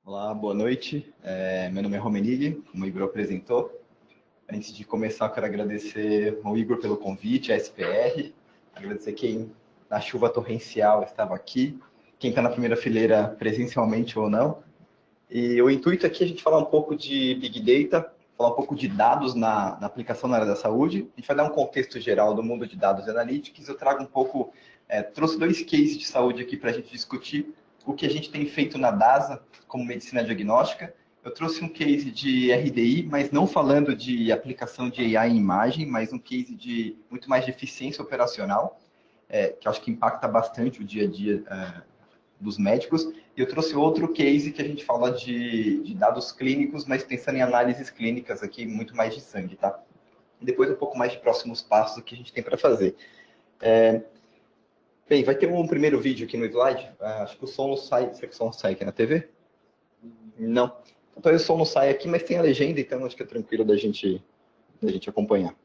Olá, boa noite. Meu nome é Romenig, como o Igor apresentou. Antes de começar, eu quero agradecer ao Igor pelo convite, a SPR, agradecer quem na chuva torrencial estava aqui, quem está na primeira fileira presencialmente ou não. E o intuito aqui é a gente falar um pouco de Big Data, falar um pouco de dados na aplicação na área da saúde. A gente vai dar um contexto geral do mundo de dados e analytics. Eu trago um pouco, trouxe 2 cases de saúde aqui para a gente discutir o que a gente tem feito na DASA como medicina diagnóstica. Eu trouxe um case de RDI, mas não falando de aplicação de AI em imagem, mas um case de muito mais de eficiência operacional, que eu acho que impacta bastante o dia a dia dos médicos. E eu trouxe outro case que a gente fala de dados clínicos, mas pensando em análises clínicas aqui, muito mais de sangue, tá? E depois um pouco mais de próximos passos que a gente tem para fazer. Bem, vai ter um primeiro vídeo aqui no slide. Acho que o som não sai. Será que o som sai aqui na TV? Não. Então o som não sai aqui, mas tem a legenda, então acho que é tranquilo da gente acompanhar.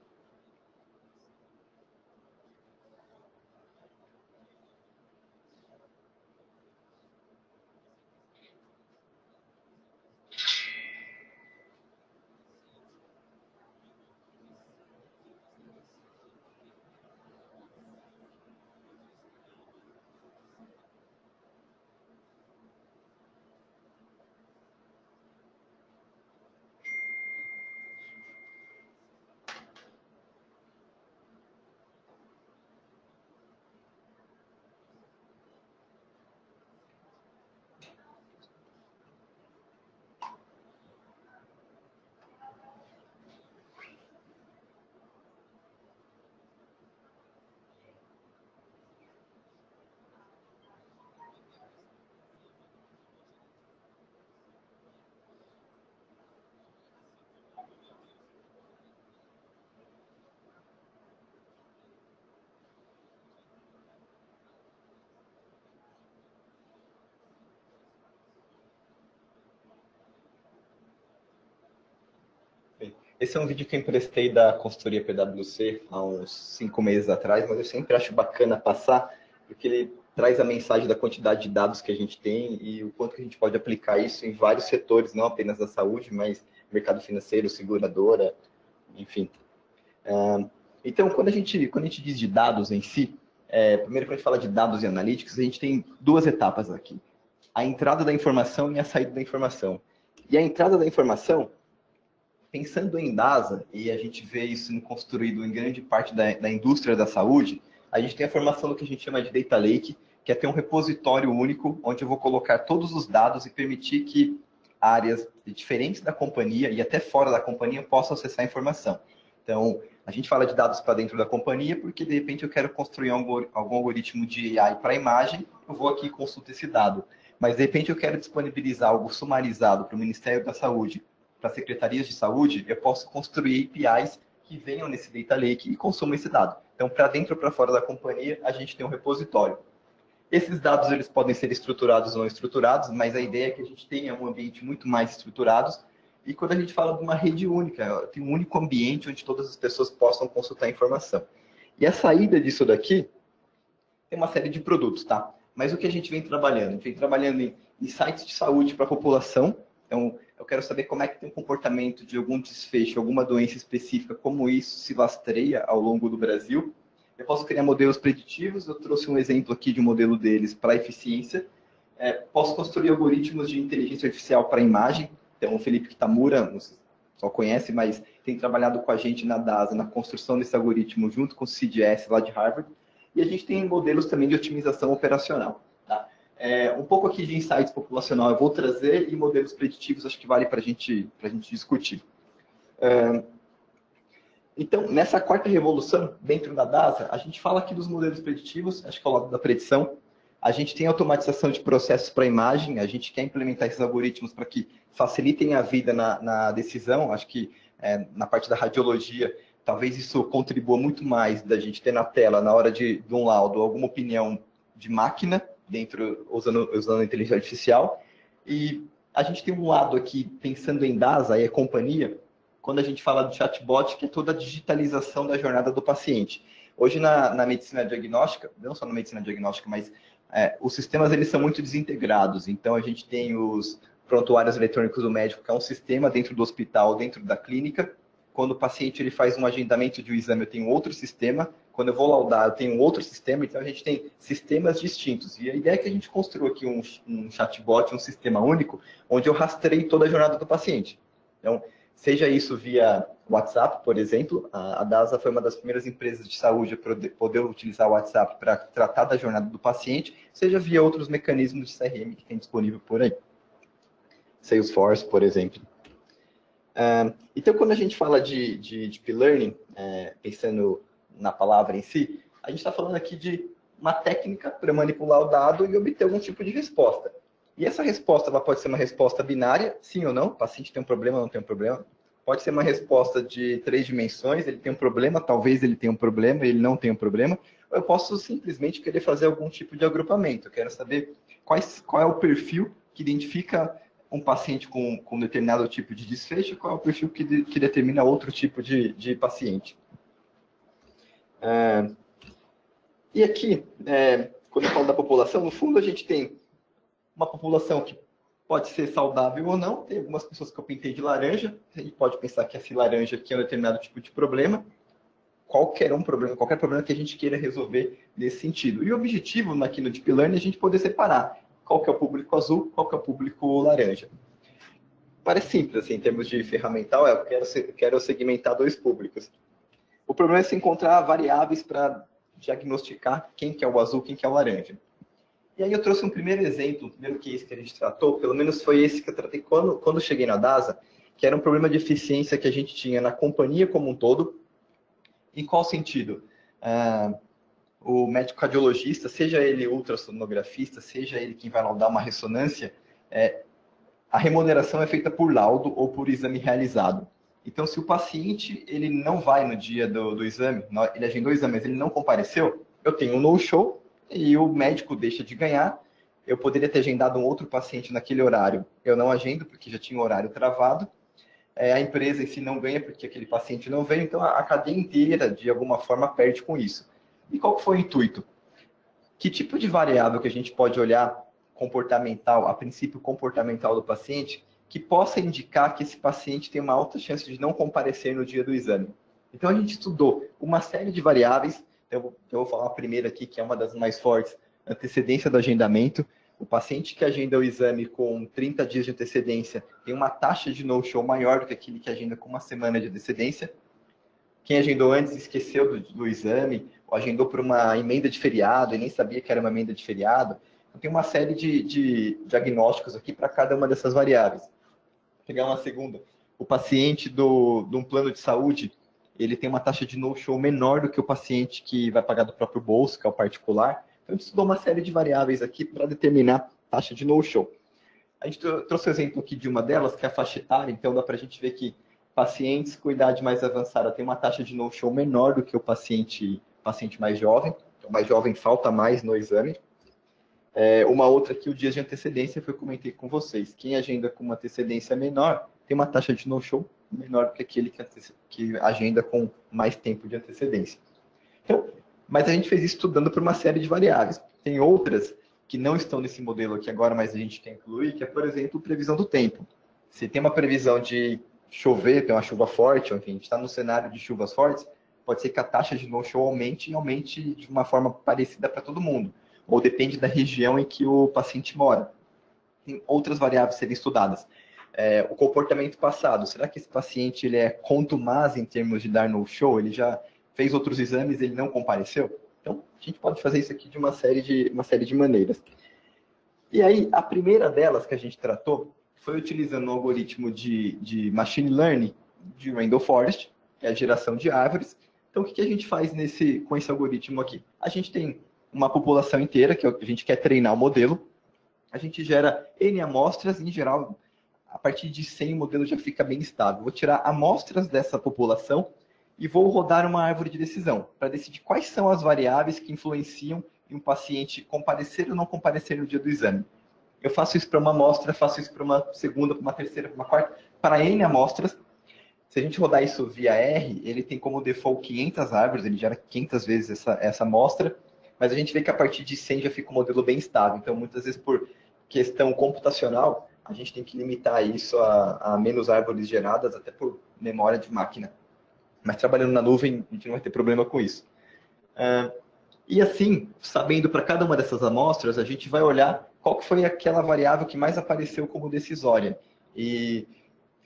Esse é um vídeo que eu emprestei da consultoria PwC há uns 5 meses atrás, mas eu sempre acho bacana passar, porque ele traz a mensagem da quantidade de dados que a gente tem e o quanto que a gente pode aplicar isso em vários setores, não apenas da saúde, mas mercado financeiro, seguradora, enfim. Então, quando a gente diz de dados em si, primeiro, quando a gente fala de dados e analíticos, a gente tem 2 etapas aqui. A entrada da informação e a saída da informação. E a entrada da informação, pensando em DASA, e a gente vê isso construído em grande parte da indústria da saúde, a gente tem a formação do que a gente chama de Data Lake, que é ter um repositório único, onde eu vou colocar todos os dados e permitir que áreas diferentes da companhia e até fora da companhia possam acessar a informação. Então, a gente fala de dados para dentro da companhia, porque de repente eu quero construir algum algoritmo de AI para imagem, eu vou aqui e consulto esse dado. Mas de repente eu quero disponibilizar algo sumarizado para o Ministério da Saúde, para secretarias de saúde, eu posso construir APIs que venham nesse data lake e consumam esse dado. Então, para dentro ou para fora da companhia, a gente tem um repositório. Esses dados eles podem ser estruturados ou não estruturados, mas a ideia é que a gente tenha um ambiente muito mais estruturado. E quando a gente fala de uma rede única, tem um único ambiente onde todas as pessoas possam consultar a informação. E a saída disso daqui tem uma série de produtos, tá? Mas o que a gente vem trabalhando? A gente vem trabalhando em sites de saúde para a população. Então, eu quero saber como é que tem o comportamento de algum desfecho, alguma doença específica, como isso se lastreia ao longo do Brasil. Eu posso criar modelos preditivos, eu trouxe um exemplo aqui de um modelo deles para eficiência. Posso construir algoritmos de inteligência artificial para imagem. Então, o Felipe Kitamura, não sei, só conhece, mas tem trabalhado com a gente na DASA, na construção desse algoritmo, junto com o CDS lá de Harvard. E a gente tem modelos também de otimização operacional. Tá? Um pouco aqui de insights populacional eu vou trazer e modelos preditivos acho que vale para a gente discutir. Então, nessa quarta revolução, dentro da DASA, a gente fala aqui dos modelos preditivos, acho que é o lado da predição. A gente tem automatização de processos para imagem, a gente quer implementar esses algoritmos para que facilitem a vida na decisão. Acho que na parte da radiologia, talvez isso contribua muito mais da gente ter na tela, na hora de um laudo, alguma opinião de máquina, dentro usando a inteligência artificial. E a gente tem um lado aqui, pensando em DASA e a companhia, quando a gente fala do chatbot, que é toda a digitalização da jornada do paciente. Hoje, na medicina diagnóstica, não só na medicina diagnóstica, mas os sistemas eles são muito desintegrados. Então, a gente tem os prontuários eletrônicos do médico, que é um sistema dentro do hospital, dentro da clínica. Quando o paciente ele faz um agendamento de um exame, eu tenho outro sistema. Quando eu vou laudar, eu tenho outro sistema. Então, a gente tem sistemas distintos. E a ideia é que a gente construa aqui um chatbot, um sistema único, onde eu rastreio toda a jornada do paciente. Então, seja isso via WhatsApp, por exemplo. A DASA foi uma das primeiras empresas de saúde a poder utilizar o WhatsApp para tratar da jornada do paciente, seja via outros mecanismos de CRM que tem disponível por aí. Salesforce, por exemplo. Então, quando a gente fala de Deep Learning, pensando na palavra em si, a gente está falando aqui de uma técnica para manipular o dado e obter algum tipo de resposta. E essa resposta ela pode ser uma resposta binária, sim ou não, o paciente tem um problema, não tem um problema. Pode ser uma resposta de 3 dimensões, ele tem um problema, talvez ele tenha um problema, ele não tem um problema. Ou eu posso simplesmente querer fazer algum tipo de agrupamento. Eu quero saber qual é o perfil que identifica um paciente com determinado tipo de desfecho, qual é o perfil que determina outro tipo de paciente. E aqui, quando eu falo da população, no fundo a gente tem uma população que pode ser saudável ou não. Tem algumas pessoas que eu pintei de laranja. A gente pode pensar que esse laranja aqui é um determinado tipo de problema. Qualquer problema que a gente queira resolver nesse sentido. E o objetivo aqui no Deep Learning é a gente poder separar qual que é o público azul, qual que é o público laranja. Parece simples, assim, em termos de ferramental, eu quero segmentar 2 públicos. O problema é se encontrar variáveis para diagnosticar quem que é o azul, quem que é o laranja. E aí eu trouxe um primeiro exemplo, o primeiro case que a gente tratou, pelo menos foi esse que eu tratei quando cheguei na DASA, que era um problema de eficiência que a gente tinha na companhia como um todo. Em qual sentido? O médico cardiologista, seja ele ultrassonografista, seja ele quem vai laudar uma ressonância, a remuneração é feita por laudo ou por exame realizado. Então, se o paciente ele não vai no dia do exame, ele agendou o exame, mas ele não compareceu, eu tenho um no-show e o médico deixa de ganhar. Eu poderia ter agendado um outro paciente naquele horário. Eu não agendo, porque já tinha o horário travado. A empresa em si não ganha, porque aquele paciente não veio. Então, a cadeia inteira, de alguma forma, perde com isso. E qual foi o intuito? Que tipo de variável que a gente pode olhar comportamental, a princípio comportamental do paciente, que possa indicar que esse paciente tem uma alta chance de não comparecer no dia do exame? Então, a gente estudou uma série de variáveis. Eu vou falar a primeira aqui, que é uma das mais fortes, antecedência do agendamento. O paciente que agenda o exame com 30 dias de antecedência tem uma taxa de no-show maior do que aquele que agenda com uma semana de antecedência. Quem agendou antes esqueceu do exame, ou agendou por uma emenda de feriado e nem sabia que era uma emenda de feriado. Então, tem uma série de diagnósticos aqui para cada uma dessas variáveis. Vou pegar uma segunda. O paciente de um plano de saúde, ele tem uma taxa de no-show menor do que o paciente que vai pagar do próprio bolso, que é o particular. Então, a gente estudou uma série de variáveis aqui para determinar a taxa de no-show. A gente trouxe o exemplo aqui de uma delas, que é a faixa etária. Então, dá para a gente ver que pacientes com idade mais avançada têm uma taxa de no-show menor do que o paciente mais jovem. Então, o mais jovem falta mais no exame. Uma outra aqui, o dia de antecedência, foi comentei com vocês. Quem agenda com uma antecedência menor tem uma taxa de no-show menor do que aquele que agenda com mais tempo de antecedência. Então, mas a gente fez isso estudando por uma série de variáveis. Tem outras que não estão nesse modelo aqui agora, mas a gente quer incluir, que é, por exemplo, previsão do tempo. Se tem uma previsão de chover, tem uma chuva forte, enfim, a gente está no cenário de chuvas fortes, pode ser que a taxa de no-show aumente e aumente de uma forma parecida para todo mundo. Ou depende da região em que o paciente mora. Tem outras variáveis a serem estudadas. O comportamento passado, será que esse paciente ele é contumaz em termos de dar no-show? Ele já fez outros exames e ele não compareceu? Então, a gente pode fazer isso aqui de uma série de maneiras. E aí, a primeira delas que a gente tratou foi utilizando um algoritmo de machine learning de Randall Forest, que é a geração de árvores. Então, o que a gente faz com esse algoritmo aqui? A gente tem uma população inteira, que a gente quer treinar o modelo. A gente gera N amostras, em geral, a partir de 100 o modelo já fica bem estável. Vou tirar amostras dessa população e vou rodar uma árvore de decisão para decidir quais são as variáveis que influenciam em um paciente comparecer ou não comparecer no dia do exame. Eu faço isso para uma amostra, faço isso para uma segunda, para uma terceira, para uma quarta, para N amostras. Se a gente rodar isso via R, ele tem como default 500 árvores, ele gera 500 vezes essa amostra, mas a gente vê que a partir de 100 já fica um modelo bem estável. Então, muitas vezes, por questão computacional, a gente tem que limitar isso a menos árvores geradas, até por memória de máquina. Mas trabalhando na nuvem, a gente não vai ter problema com isso. E assim, sabendo para cada uma dessas amostras, a gente vai olhar qual que foi aquela variável que mais apareceu como decisória. E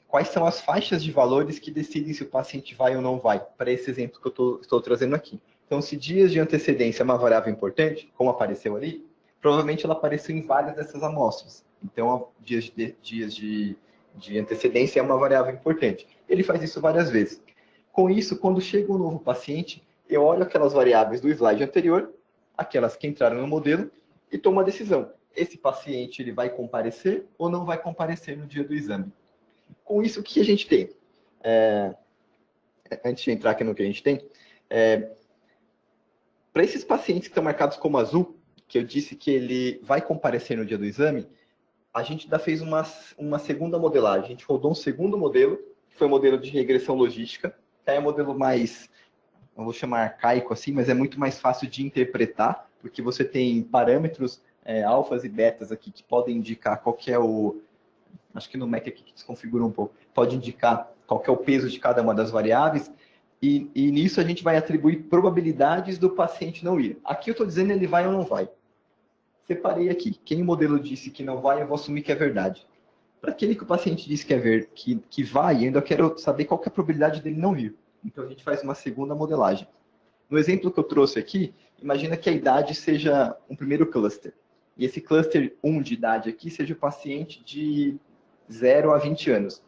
quais são as faixas de valores que decidem se o paciente vai ou não vai, para esse exemplo que eu estou trazendo aqui. Então, se dias de antecedência é uma variável importante, como apareceu ali, provavelmente ela apareceu em várias dessas amostras. Então, dias de antecedência é uma variável importante. Ele faz isso várias vezes. Com isso, quando chega um novo paciente, eu olho aquelas variáveis do slide anterior, aquelas que entraram no modelo, e tomo uma decisão. Esse paciente ele vai comparecer ou não vai comparecer no dia do exame? Com isso, o que a gente tem? Antes de entrar aqui no que a gente tem, para esses pacientes que estão marcados como azul, que eu disse que ele vai comparecer no dia do exame, a gente ainda fez uma segunda modelagem. A gente rodou um segundo modelo, que foi o modelo de regressão logística, que é um modelo mais, não vou chamar arcaico assim, mas é muito mais fácil de interpretar, porque você tem parâmetros alfas e betas aqui que podem indicar qual que é o... Acho que no Mac aqui que desconfigura um pouco. Pode indicar qual que é o peso de cada uma das variáveis, e nisso a gente vai atribuir probabilidades do paciente não ir. Aqui eu estou dizendo ele vai ou não vai. Separei aqui. Quem o modelo disse que não vai, eu vou assumir que é verdade. Para aquele que o paciente disse que é que vai, eu ainda quero saber qual que é a probabilidade dele não vir. Então a gente faz uma segunda modelagem. No exemplo que eu trouxe aqui, imagina que a idade seja um primeiro cluster. E esse cluster 1 de idade aqui seja o paciente de 0 a 20 anos.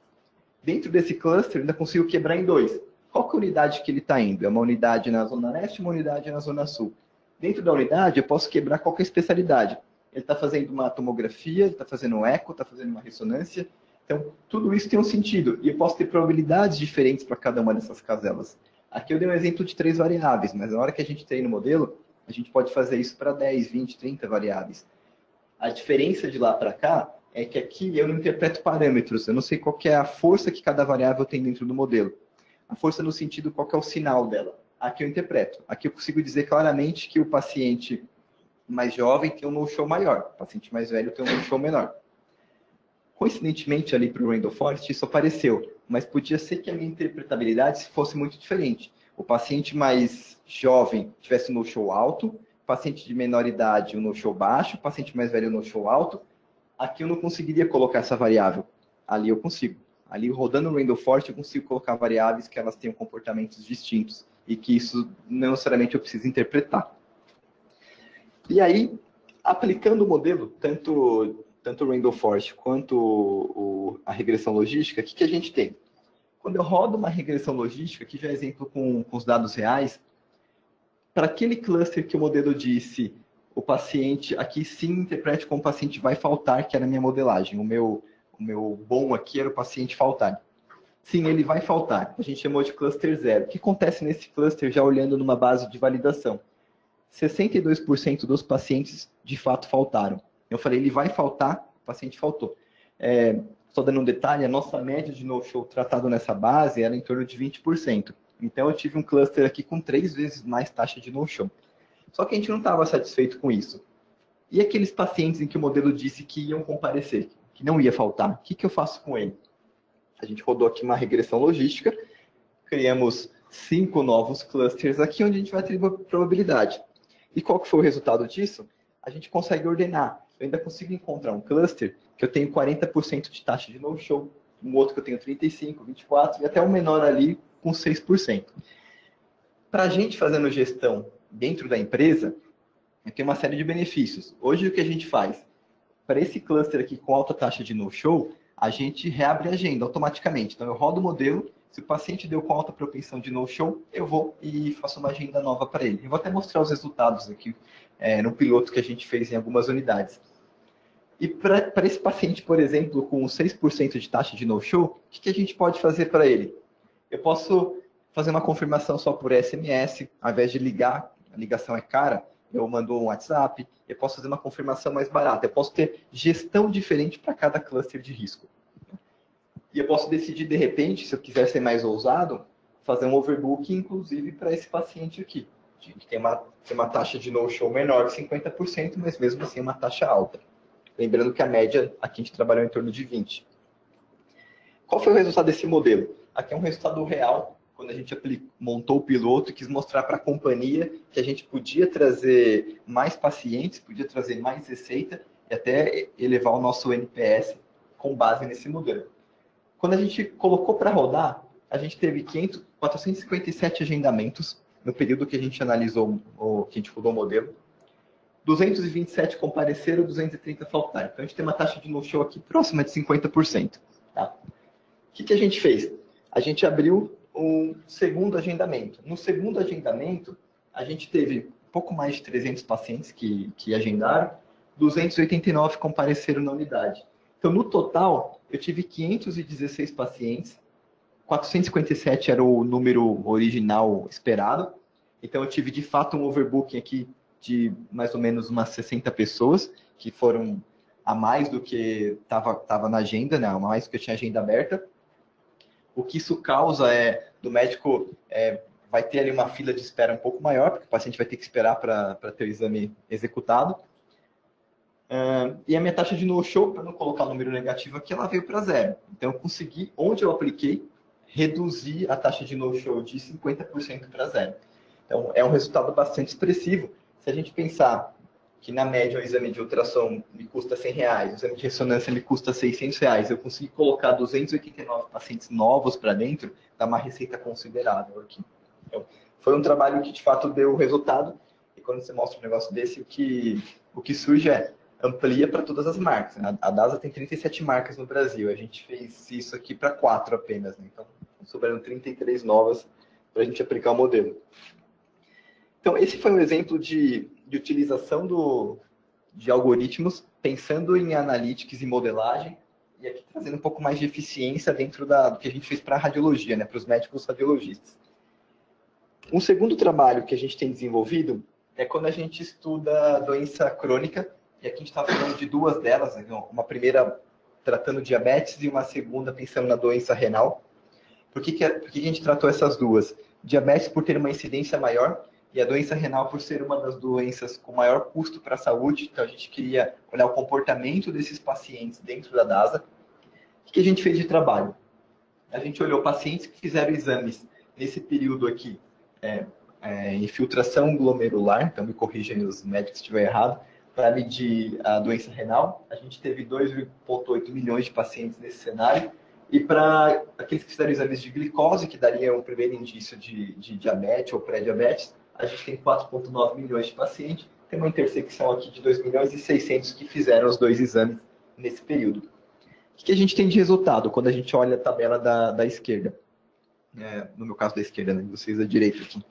Dentro desse cluster, eu ainda consigo quebrar em dois. Qual que é a unidade que ele está indo? É uma unidade na Zona Leste e uma unidade na Zona Sul. Dentro da unidade, eu posso quebrar qualquer especialidade. Ele está fazendo uma tomografia, ele está fazendo um eco, está fazendo uma ressonância. Então, tudo isso tem um sentido. E eu posso ter probabilidades diferentes para cada uma dessas caselas. Aqui eu dei um exemplo de 3 variáveis, mas na hora que a gente treina o modelo, a gente pode fazer isso para 10, 20, 30 variáveis. A diferença de lá para cá é que aqui eu não interpreto parâmetros. Eu não sei qual que é a força que cada variável tem dentro do modelo. A força no sentido qual que é o sinal dela. Aqui eu interpreto. Aqui eu consigo dizer claramente que o paciente mais jovem tem um no-show maior. O paciente mais velho tem um no-show menor. Coincidentemente, ali para o Randall Forest, isso apareceu. Mas podia ser que a minha interpretabilidade fosse muito diferente. O paciente mais jovem tivesse um no-show alto, o paciente de menor idade um no-show baixo, o paciente mais velho um no-show alto. Aqui eu não conseguiria colocar essa variável. Ali eu consigo. Ali, rodando o Randall Forest, eu consigo colocar variáveis que elas tenham comportamentos distintos e que isso não necessariamente eu preciso interpretar. E aí, aplicando o modelo, tanto o Randall Forest quanto a regressão logística, o que a gente tem? Quando eu rodo uma regressão logística, aqui já é exemplo com os dados reais, para aquele cluster que o modelo disse, o paciente, aqui sim interprete como o paciente vai faltar, que era a minha modelagem. O meu bom aqui era o paciente faltar. Sim, ele vai faltar. A gente chamou de cluster 0. O que acontece nesse cluster, já olhando numa base de validação? 62% dos pacientes, de fato, faltaram. Eu falei, ele vai faltar, o paciente faltou. Só dando um detalhe, a nossa média de no-show tratado nessa base era em torno de 20%. Então, eu tive um cluster aqui com 3 vezes mais taxa de no-show. Só que a gente não estava satisfeito com isso. E aqueles pacientes em que o modelo disse que iam comparecer, que não ia faltar, o que eu faço com ele? A gente rodou aqui uma regressão logística, criamos 5 novos clusters aqui, onde a gente vai atribuir probabilidade. E qual que foi o resultado disso? A gente consegue ordenar. Eu ainda consigo encontrar um cluster que eu tenho 40% de taxa de no-show, um outro que eu tenho 35%, 24% e até um menor ali com 6%. Para a gente fazendo gestão dentro da empresa, tem uma série de benefícios. Hoje o que a gente faz? Para esse cluster aqui com alta taxa de no-show, a gente reabre a agenda automaticamente. Então eu rodo o modelo, se o paciente deu com alta propensão de no-show, eu vou e faço uma agenda nova para ele. Eu vou até mostrar os resultados aqui no piloto que a gente fez em algumas unidades. E para esse paciente, por exemplo, com 6% de taxa de no-show, o que a gente pode fazer para ele? Eu posso fazer uma confirmação só por SMS, ao invés de ligar, a ligação é cara, eu mando um WhatsApp, eu posso fazer uma confirmação mais barata, eu posso ter gestão diferente para cada cluster de risco. E eu posso decidir, de repente, se eu quiser ser mais ousado, fazer um overbooking, inclusive, para esse paciente aqui, que tem uma taxa de no-show menor que 50%, mas mesmo assim uma taxa alta. Lembrando que a média aqui a gente trabalhou em torno de 20. Qual foi o resultado desse modelo? Aqui é um resultado real, quando a gente montou o piloto e quis mostrar para a companhia que a gente podia trazer mais pacientes, podia trazer mais receita e até elevar o nosso NPS com base nesse modelo. Quando a gente colocou para rodar, a gente teve 457 agendamentos no período que a gente analisou, que a gente rodou o modelo. 227 compareceram, 230 faltaram. Então, a gente tem uma taxa de no-show aqui próxima de 50%. Tá? O que a gente fez? A gente abriu um segundo agendamento. No segundo agendamento, a gente teve um pouco mais de 300 pacientes que agendaram, 289 compareceram na unidade. Então, no total, eu tive 516 pacientes, 457 era o número original esperado. Então, eu tive, de fato, um overbooking aqui de mais ou menos umas 60 pessoas, que foram a mais do que estava na agenda, né? A mais do que eu tinha agenda aberta. O que isso causa do médico vai ter ali uma fila de espera um pouco maior, porque o paciente vai ter que esperar para ter o exame executado. E a minha taxa de no-show, para não colocar o número negativo aqui, ela veio para zero. Então, eu consegui, onde eu apliquei, reduzir a taxa de no-show de 50% para zero. Então, é um resultado bastante expressivo. Se a gente pensar que, na média, o exame de ultrassom me custa R$100, o exame de ressonância me custa R$600, eu consegui colocar 289 pacientes novos para dentro, dá uma receita considerável aqui. Então, foi um trabalho que, de fato, deu resultado. E quando você mostra um negócio desse, o que surge amplia para todas as marcas. A DASA tem 37 marcas no Brasil. A gente fez isso aqui para 4 apenas. Né? Então, sobraram 33 novas para a gente aplicar o modelo. Então, esse foi um exemplo de utilização de algoritmos, pensando em analytics e modelagem, e aqui trazendo um pouco mais de eficiência dentro do que a gente fez para a radiologia, né, para os médicos radiologistas. Um segundo trabalho que a gente tem desenvolvido é quando a gente estuda doença crônica, e aqui a gente está falando de duas delas, né, uma primeira tratando diabetes e uma segunda pensando na doença renal. Por que a gente tratou essas duas? Diabetes por ter uma incidência maior, e a doença renal por ser uma das doenças com maior custo para a saúde. Então, a gente queria olhar o comportamento desses pacientes dentro da DASA. O que a gente fez de trabalho? A gente olhou pacientes que fizeram exames nesse período aqui, infiltração glomerular, então me corrijam os médicos se estiver errado, para medir a doença renal. A gente teve 2,8 milhões de pacientes nesse cenário. E para aqueles que fizeram exames de glicose, que daria um primeiro indício de diabetes ou pré-diabetes, a gente tem 4,9 milhões de pacientes. Tem uma intersecção aqui de 2 milhões e 600 que fizeram os dois exames nesse período. O que a gente tem de resultado quando a gente olha a tabela da esquerda? No meu caso da esquerda, né? Vocês da direita aqui.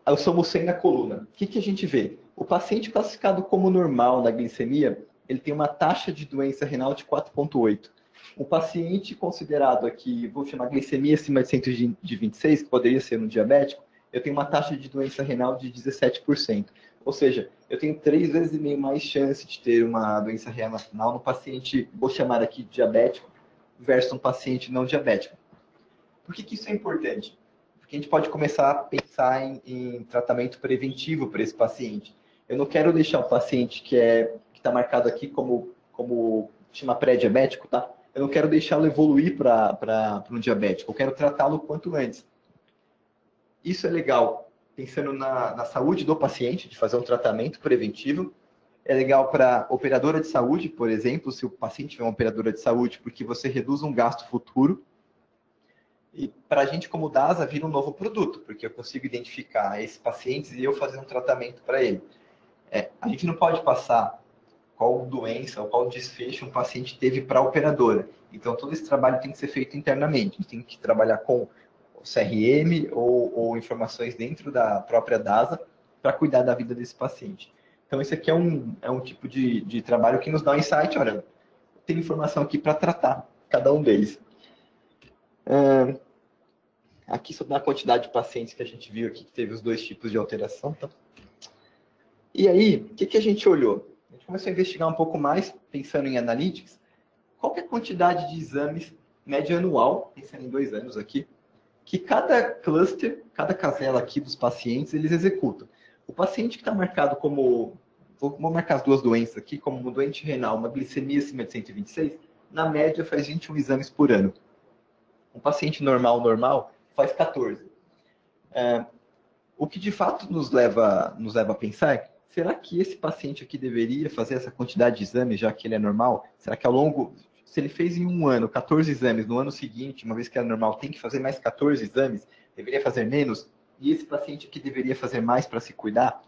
Eu somo 100 na coluna. O que a gente vê? O paciente classificado como normal na glicemia, ele tem uma taxa de doença renal de 4,8. O paciente considerado aqui, vou chamar glicemia acima de 126, que poderia ser um diabético, eu tenho uma taxa de doença renal de 17%. Ou seja, eu tenho 3,5 vezes mais chance de ter uma doença renal no paciente, vou chamar aqui de diabético, versus um paciente não diabético. Por que isso é importante? Porque a gente pode começar a pensar em tratamento preventivo para esse paciente. Eu não quero deixar o paciente que está marcado aqui como chama pré-diabético, tá? Eu não quero deixá-lo evoluir para um diabético. Eu quero tratá-lo o quanto antes. Isso é legal, pensando na saúde do paciente, de fazer um tratamento preventivo. É legal para operadora de saúde, por exemplo, se o paciente tiver uma operadora de saúde, porque você reduz um gasto futuro. E para a gente, como DASA, vira um novo produto, porque eu consigo identificar esses pacientes e eu fazer um tratamento para ele. A gente não pode passar qual doença ou qual desfecho um paciente teve para a operadora. Então, todo esse trabalho tem que ser feito internamente. A gente tem que trabalhar com o CRM ou informações dentro da própria DASA para cuidar da vida desse paciente. Então, esse aqui é um tipo de trabalho que nos dá um insight. Olha, tem informação aqui para tratar cada um deles. Aqui só na quantidade de pacientes que a gente viu aqui, que teve os dois tipos de alteração. Tá? E aí, o que a gente olhou? A gente começou a investigar um pouco mais, pensando em analytics, qual que é a quantidade de exames média anual, pensando em 2 anos aqui, que cada cluster, cada casela aqui dos pacientes, eles executam. O paciente que está marcado como vou marcar as duas doenças aqui, como uma doente renal, uma glicemia acima de 126, na média faz 21 exames por ano. Um paciente normal faz 14. O que de fato nos leva a pensar, será que esse paciente aqui deveria fazer essa quantidade de exames, já que ele é normal? Será que ao longo, se ele fez em um ano 14 exames, no ano seguinte, uma vez que é normal, tem que fazer mais 14 exames, deveria fazer menos? E esse paciente aqui deveria fazer mais para se cuidar?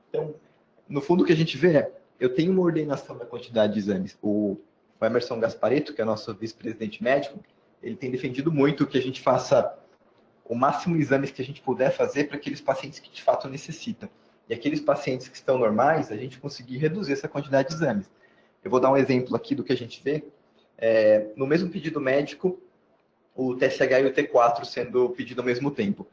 Então, no fundo, o que a gente vê é, eu tenho uma ordenação da quantidade de exames. O Emerson Gasparetto, que é nosso vice-presidente médico, ele tem defendido muito que a gente faça o máximo de exames que a gente puder fazer para aqueles pacientes que de fato necessitam. E aqueles pacientes que estão normais, a gente conseguir reduzir essa quantidade de exames. Eu vou dar um exemplo aqui do que a gente vê. No mesmo pedido médico, o TSH e o T4 sendo pedido ao mesmo tempo.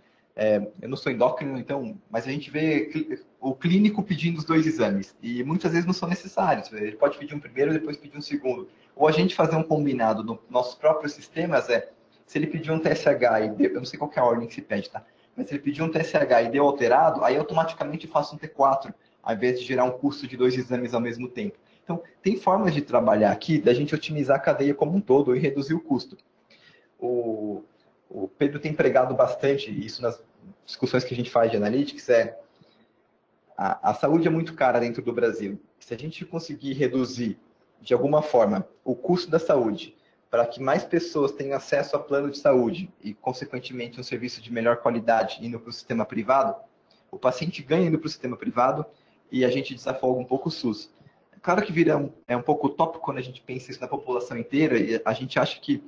Eu não sou endócrino, então, mas a gente vê o clínico pedindo os dois exames. E muitas vezes não são necessários. Ele pode pedir um primeiro e depois pedir um segundo. Ou a gente fazer um combinado nos nossos próprios sistemas se ele pedir um TSH e deu, eu não sei qual é a ordem que se pede, tá? Mas se ele pedir um TSH e deu alterado, aí automaticamente eu faço um T4, ao invés de gerar um custo de dois exames ao mesmo tempo. Então, tem formas de trabalhar aqui da gente otimizar a cadeia como um todo e reduzir o custo. O Pedro tem pregado bastante isso nas discussões que a gente faz de analytics, a saúde é muito cara dentro do Brasil. Se a gente conseguir reduzir, de alguma forma, o custo da saúde, para que mais pessoas tenham acesso a plano de saúde e, consequentemente, um serviço de melhor qualidade indo para o sistema privado, o paciente ganha indo para o sistema privado e a gente desafoga um pouco o SUS. Claro que é um pouco utópico quando a gente pensa isso na população inteira e a gente acha que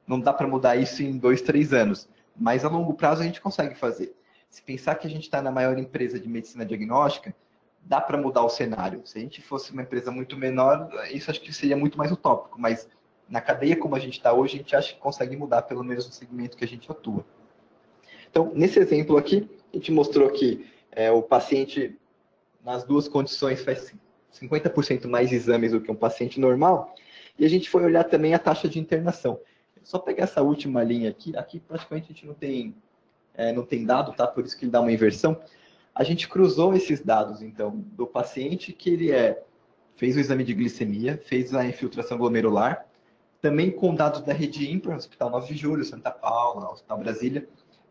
não dá para mudar isso em 2, 3 anos, mas a longo prazo a gente consegue fazer. Se pensar que a gente está na maior empresa de medicina diagnóstica, dá para mudar o cenário. Se a gente fosse uma empresa muito menor, isso acho que seria muito mais utópico, mas na cadeia como a gente está hoje, a gente acha que consegue mudar, pelo menos no segmento que a gente atua. Então, nesse exemplo aqui, a gente mostrou que o paciente, nas duas condições, faz 50% mais exames do que um paciente normal, e a gente foi olhar também a taxa de internação. Só pegar essa última linha aqui praticamente a gente não tem dado, tá? Por isso que ele dá uma inversão. A gente cruzou esses dados, então, do paciente que ele fez o exame de glicemia, fez a infiltração glomerular, também com dados da rede INPA, Hospital 9 de Julho, Santa Paula, Hospital Brasília,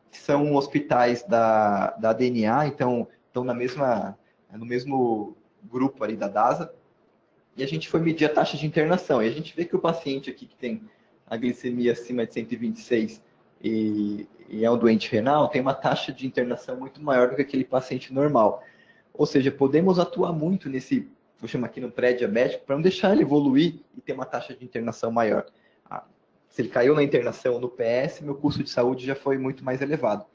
que são hospitais da DNA, então estão no mesmo grupo ali da DASA, e a gente foi medir a taxa de internação, e a gente vê que o paciente aqui que tem a glicemia acima de 126 e é um doente renal, tem uma taxa de internação muito maior do que aquele paciente normal. Ou seja, podemos atuar muito nesse, vou chamar aqui no pré-diabético, para não deixar ele evoluir e ter uma taxa de internação maior. Se ele caiu na internação no PS, meu custo de saúde já foi muito mais elevado.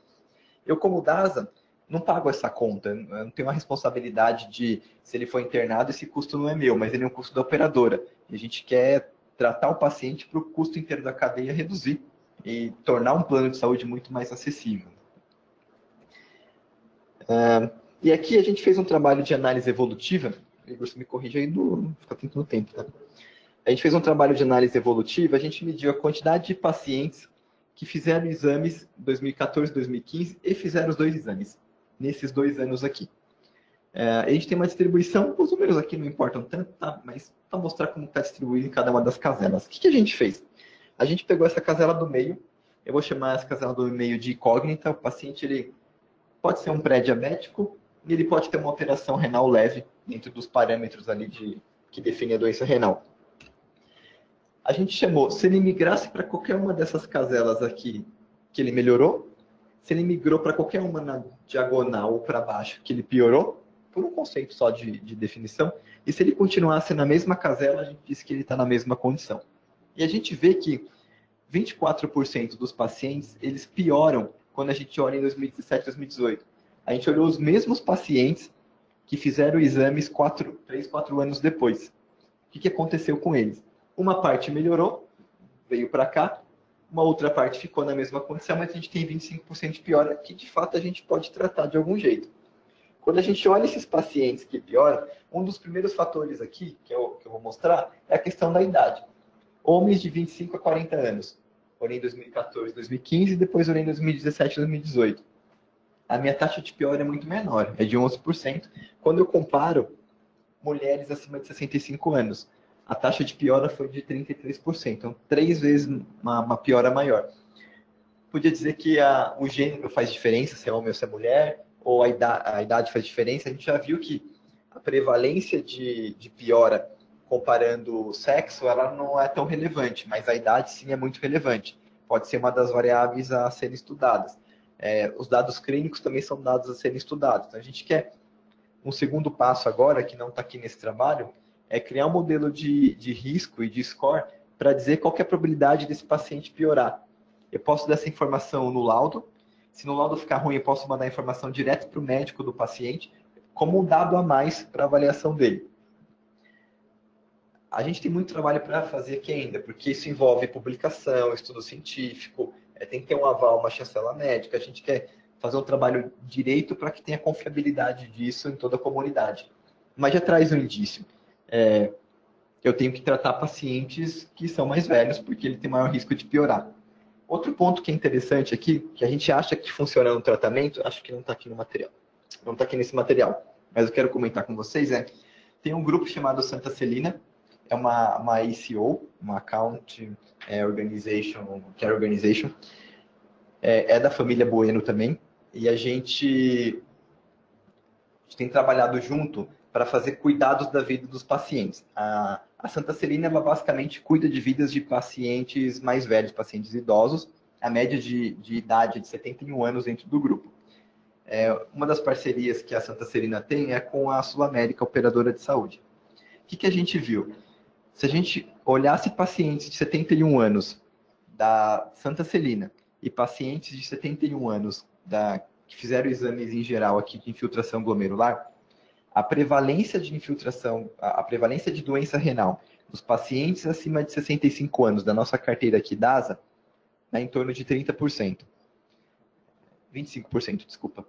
Eu, como DASA, não pago essa conta, eu não tenho uma responsabilidade de, se ele for internado, esse custo não é meu, mas ele é um custo da operadora. E a gente quer tratar o paciente para o custo inteiro da cadeia reduzir e tornar um plano de saúde muito mais acessível. E aqui a gente fez um trabalho de análise evolutiva, Igor, você me corrige aí, fica atento no tempo, tá? A gente fez um trabalho de análise evolutiva, a gente mediu a quantidade de pacientes que fizeram exames em 2014, 2015 e fizeram os dois exames, nesses 2 anos aqui. A gente tem uma distribuição, os números aqui não importam tanto, tá? Mas para mostrar como está distribuído em cada uma das caselas. O que a gente fez? A gente pegou essa casela do meio, eu vou chamar essa casela do meio de incógnita, o paciente ele pode ser um pré-diabético e ele pode ter uma alteração renal leve dentro dos parâmetros ali que definem a doença renal. A gente chamou, se ele migrasse para qualquer uma dessas caselas aqui, que ele melhorou, se ele migrou para qualquer uma na diagonal ou para baixo, que ele piorou, por um conceito só de definição, e se ele continuasse na mesma casela, a gente disse que ele está na mesma condição. E a gente vê que 24% dos pacientes, eles pioram quando a gente olha em 2017, 2018. A gente olhou os mesmos pacientes que fizeram exames 3, 4 anos depois. O que aconteceu com eles? Uma parte melhorou, veio para cá, uma outra parte ficou na mesma condição, mas a gente tem 25% de piora, que de fato a gente pode tratar de algum jeito. Quando a gente olha esses pacientes que pioram, um dos primeiros fatores aqui, que eu vou mostrar, é a questão da idade. Homens de 25 a 40 anos. Orei em 2014, 2015, e depois orei em 2017, 2018. A minha taxa de pior é muito menor, é de 11%. Quando eu comparo mulheres acima de 65 anos. A taxa de piora foi de 33%, então 3 vezes uma piora maior. Podia dizer que o gênero faz diferença, se é homem ou se é mulher, ou a idade faz diferença. A gente já viu que a prevalência de piora comparando o sexo, ela não é tão relevante, mas a idade sim é muito relevante. Pode ser uma das variáveis a serem estudadas. Os dados clínicos também são dados a serem estudados. Então, a gente quer um segundo passo agora, que não está aqui nesse trabalho, é criar um modelo de risco e de score para dizer qual que é a probabilidade desse paciente piorar. Eu posso dar essa informação no laudo. Se no laudo ficar ruim, eu posso mandar a informação direto para o médico do paciente, como um dado a mais para a avaliação dele. A gente tem muito trabalho para fazer aqui ainda, porque isso envolve publicação, estudo científico, tem que ter um aval, uma chancela médica. A gente quer fazer um trabalho direito para que tenha confiabilidade disso em toda a comunidade. Mas já traz um indício. Eu tenho que tratar pacientes que são mais velhos, porque ele tem maior risco de piorar. Outro ponto que é interessante aqui, que a gente acha que funciona no tratamento, acho que não está aqui no material, não está aqui nesse material, mas eu quero comentar com vocês, tem um grupo chamado Santa Celina, é uma ACO, uma Account Organization, Care Organization, é da família Bueno também, e a gente tem trabalhado junto para fazer cuidados da vida dos pacientes. A Santa Celina, ela basicamente cuida de vidas de pacientes mais velhos, pacientes idosos, a média de idade é de 71 anos dentro do grupo. Uma das parcerias que a Santa Celina tem é com a Sul América, operadora de saúde. O que a gente viu? Se a gente olhasse pacientes de 71 anos da Santa Celina e pacientes de 71 anos que fizeram exames em geral aqui de infiltração glomerular, a prevalência de infiltração, a prevalência de doença renal dos pacientes acima de 65 anos da nossa carteira aqui da ASA é em torno de 30%. 25%, desculpa.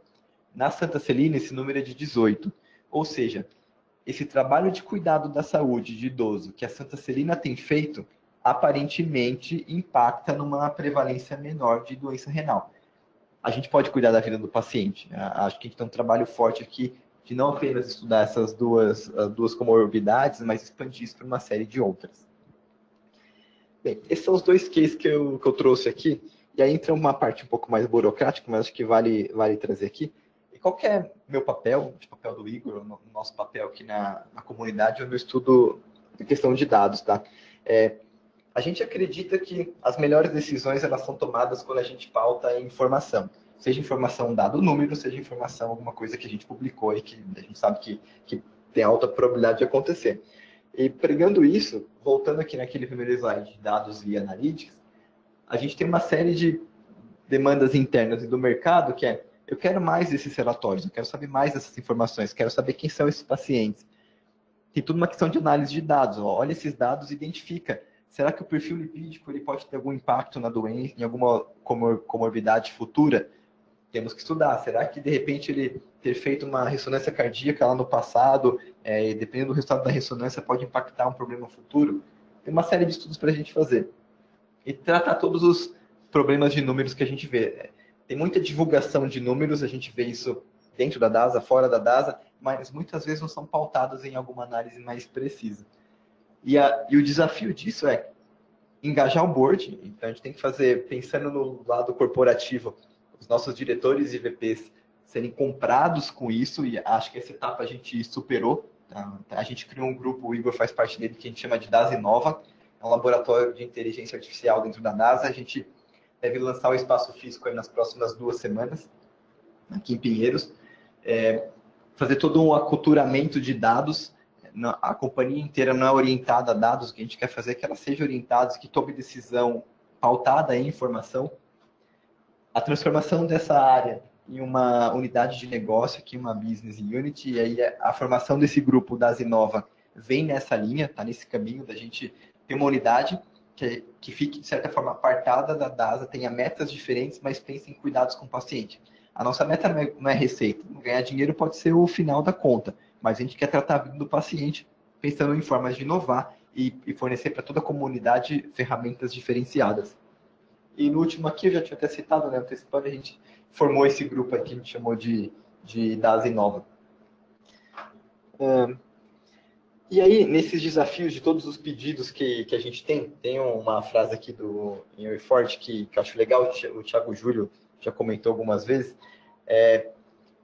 Na Santa Celina, esse número é de 18%. Ou seja, esse trabalho de cuidado da saúde de idoso que a Santa Celina tem feito, aparentemente impacta numa prevalência menor de doença renal. A gente pode cuidar da vida do paciente. Acho que a gente tem um trabalho forte aqui de não apenas estudar essas duas comorbidades, mas expandir isso para uma série de outras. Bem, esses são os dois cases que eu trouxe aqui, e aí entra uma parte um pouco mais burocrática, mas acho que vale trazer aqui. E qual que é meu papel, o papel do Igor, o nosso papel aqui na comunidade, onde eu estudo a questão de dados, tá? A gente acredita que as melhores decisões elas são tomadas quando a gente pauta em informação. Seja informação dado número, seja informação alguma coisa que a gente publicou e que a gente sabe que tem alta probabilidade de acontecer. E pregando isso, voltando aqui naquele primeiro slide de dados e analytics, a gente tem uma série de demandas internas e do mercado que eu quero mais desses relatórios, eu quero saber mais dessas informações, quero saber quem são esses pacientes. Tem tudo uma questão de análise de dados. Olha esses dados e identifica. Será que o perfil lipídico ele pode ter algum impacto na doença, em alguma comorbidade futura? Temos que estudar. Será que, de repente, ele ter feito uma ressonância cardíaca lá no passado, dependendo do resultado da ressonância, pode impactar um problema futuro? Tem uma série de estudos para a gente fazer. E tratar todos os problemas de números que a gente vê. Tem muita divulgação de números, a gente vê isso dentro da DASA, fora da DASA, mas muitas vezes não são pautados em alguma análise mais precisa. E o desafio disso é engajar o board. Então, a gente tem que fazer, pensando no lado corporativo, os nossos diretores e VPs serem comprados com isso, e acho que essa etapa a gente superou. Tá? A gente criou um grupo, o Igor faz parte dele, que a gente chama de DASA Inova, é um laboratório de inteligência artificial dentro da NASA. A gente deve lançar o espaço físico aí nas próximas 2 semanas, aqui em Pinheiros. Fazer todo um aculturamento de dados. A companhia inteira não é orientada a dados, o que a gente quer fazer é que ela seja orientada, que tome decisão pautada em informação. A transformação dessa área em uma unidade de negócio, aqui uma business unit, e aí a formação desse grupo da Zinova vem nessa linha, está nesse caminho da gente ter uma unidade que fique, de certa forma, apartada da DASA, tenha metas diferentes, mas pense em cuidados com o paciente. A nossa meta não é receita. Ganhar dinheiro pode ser o final da conta, mas a gente quer tratar a vida do paciente pensando em formas de inovar e fornecer para toda a comunidade ferramentas diferenciadas. E no último aqui, eu já tinha até citado, né, antecipando, a gente formou esse grupo aqui que a gente chamou de DASA Inova. E aí, nesses desafios de todos os pedidos que a gente tem uma frase aqui do em Forte que eu acho legal, o Thiago Júlio já comentou algumas vezes.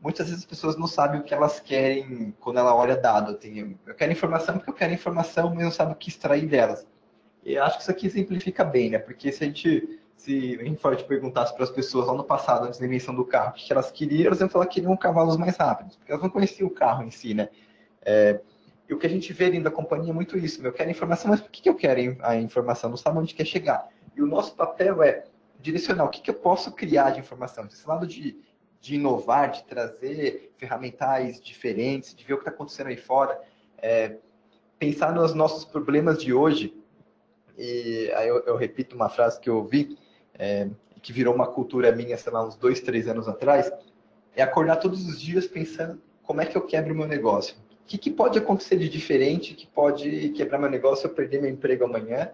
Muitas vezes as pessoas não sabem o que elas querem quando ela olha dado. Eu quero informação porque eu quero informação, mas não sabe o que extrair delas. E eu acho que isso aqui exemplifica bem, né? Porque se a gente for perguntasse para as pessoas lá no passado, antes da invenção do carro, o que elas queriam, elas iam falar que queriam cavalos mais rápidos, porque elas não conheciam o carro em si, né? E o que a gente vê dentro da companhia é muito isso. Eu quero informação, mas por que eu quero a informação? Não sabe onde quer chegar. E o nosso papel é direcionar o que eu posso criar de informação. Esse lado de inovar, de trazer ferramentais diferentes, de ver o que está acontecendo aí fora, pensar nos nossos problemas de hoje. E aí eu repito uma frase que eu ouvi, que virou uma cultura minha, sei lá, uns 2, 3 anos atrás, é acordar todos os dias pensando como é que eu quebro o meu negócio. O que pode acontecer de diferente que pode quebrar meu negócio, eu perder meu emprego amanhã,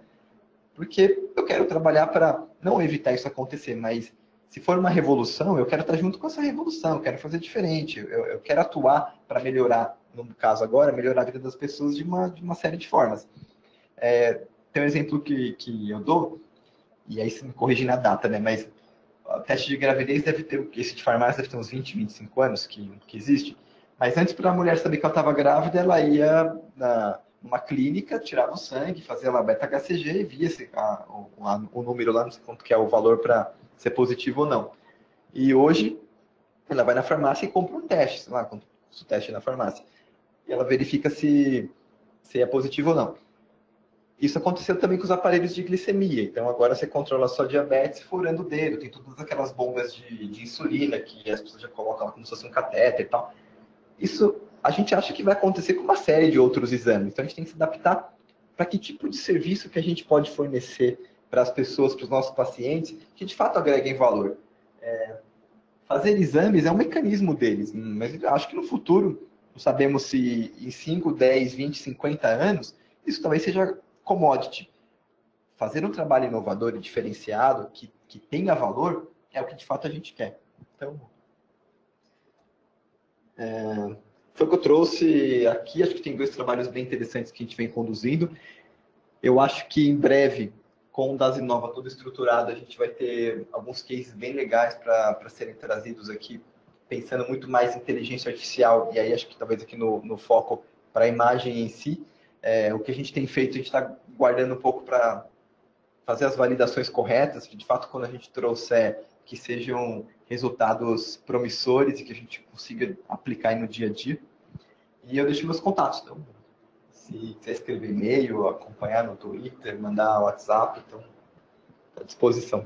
porque eu quero trabalhar para não evitar isso acontecer, mas se for uma revolução, eu quero estar junto com essa revolução, eu quero fazer diferente, eu quero atuar para melhorar, no caso agora, melhorar a vida das pessoas de uma série de formas. Tem um exemplo que eu dou, e aí você me corrige na data, né? Mas o teste de gravidez deve ter, esse de farmácia deve ter uns 20, 25 anos que existe. Mas antes, para a mulher saber que ela estava grávida, ela ia numa clínica, tirava o sangue, fazia lá beta-HCG e via o número lá, não sei quanto que é o valor para ser positivo ou não. E hoje, ela vai na farmácia e compra um teste, sei lá, compra o teste na farmácia. E ela verifica se é positivo ou não. Isso aconteceu também com os aparelhos de glicemia. Então, agora você controla só diabetes furando o dedo. Tem todas aquelas bombas de insulina que as pessoas já colocam lá como se fosse um catéter e tal. Isso a gente acha que vai acontecer com uma série de outros exames. Então, a gente tem que se adaptar para que tipo de serviço que a gente pode fornecer para as pessoas, para os nossos pacientes, que de fato agreguem valor. Fazer exames é um mecanismo deles, mas eu acho que no futuro, não sabemos se em 5, 10, 20, 50 anos, isso talvez seja commodity. Fazer um trabalho inovador e diferenciado, que tenha valor, é o que de fato a gente quer. Então, foi o que eu trouxe aqui. Acho que tem 2 trabalhos bem interessantes que a gente vem conduzindo. Eu acho que em breve, com o Das Inova todo estruturado, a gente vai ter alguns cases bem legais para serem trazidos aqui, pensando muito mais em inteligência artificial, e aí acho que talvez aqui no foco para a imagem em si. O que a gente tem feito, a gente está guardando um pouco para fazer as validações corretas, de fato, quando a gente trouxer que sejam resultados promissores e que a gente consiga aplicar aí no dia a dia. E eu deixo meus contatos, então, se quiser escrever e-mail, acompanhar no Twitter, mandar WhatsApp, então, à disposição.